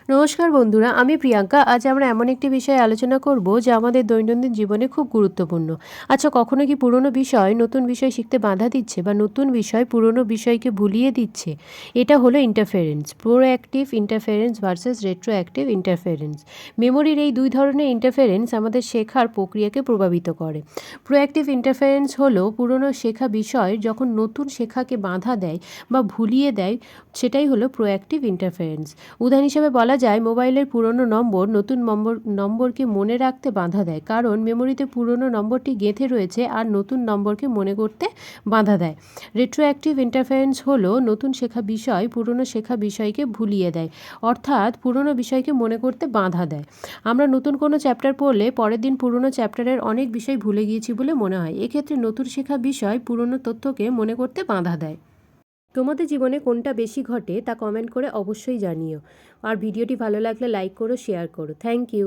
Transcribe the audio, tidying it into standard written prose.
নমস্কার বন্ধুরা, আমি প্রিয়াঙ্কা। আজ আমরা এমন একটি বিষয়ে আলোচনা করব যা আমাদের দৈনন্দিন জীবনে খুব গুরুত্বপূর্ণ। আচ্ছা, কখনো কি পুরনো বিষয় নতুন বিষয় শিখতে বাধা দিচ্ছে বা নতুন বিষয় পুরনো বিষয়কে ভুলিয়ে দিচ্ছে? এটা হলো interference. Proactive interference versus retroactive interference. মেমোরির এই দুই ধরনের ইন্টারফারেন্স আমাদের শেখার প্রক্রিয়াকে প্রভাবিত করে। প্রোঅ্যাক্টিভ ইন্টারফারেন্স হলো পুরনো শেখা বিষয় যখন নতুন শেখাকে বাধা দেয় বা ভুলিয়ে দেয়, সেটাই হলো প্রোঅ্যাক্টিভ ইন্টারফারেন্স। উদাহরণ হিসেবে বলা যায়, মোবাইলের পুরনো নম্বর নতুন নম্বরকে মনে রাখতে বাধা দেয়, কারণ মেমোরিতে পুরনো নম্বরটি গেঁথে রয়েছে আর নতুন নম্বরকে মনে করতে বাধা দেয়। রেট্রোঅ্যাক্টিভ ইন্টারফারেন্স হলো নতুন শেখা বিষয় পুরনো শেখা বিষয়কে ভুলিয়ে দেয়, অর্থাৎ পুরনো বিষয়কে মনে করতে বাধা দেয়। আমরা নতুন কোনো চ্যাপ্টার পড়লে পরের দিন পুরনো চ্যাপ্টারের অনেক বিষয় ভুলে গিয়েছি বলে মনে হয়। এক্ষেত্রে নতুন শেখা বিষয় পুরনো তথ্যকে মনে করতে বাধা দেয়। তোমাদের জীবনে কোনটা বেশি ঘটে তা কমেন্ট করে অবশ্যই জানিও। আর ভিডিওটি ভালো লাগলে লাইক করো, শেয়ার করো। Thank you.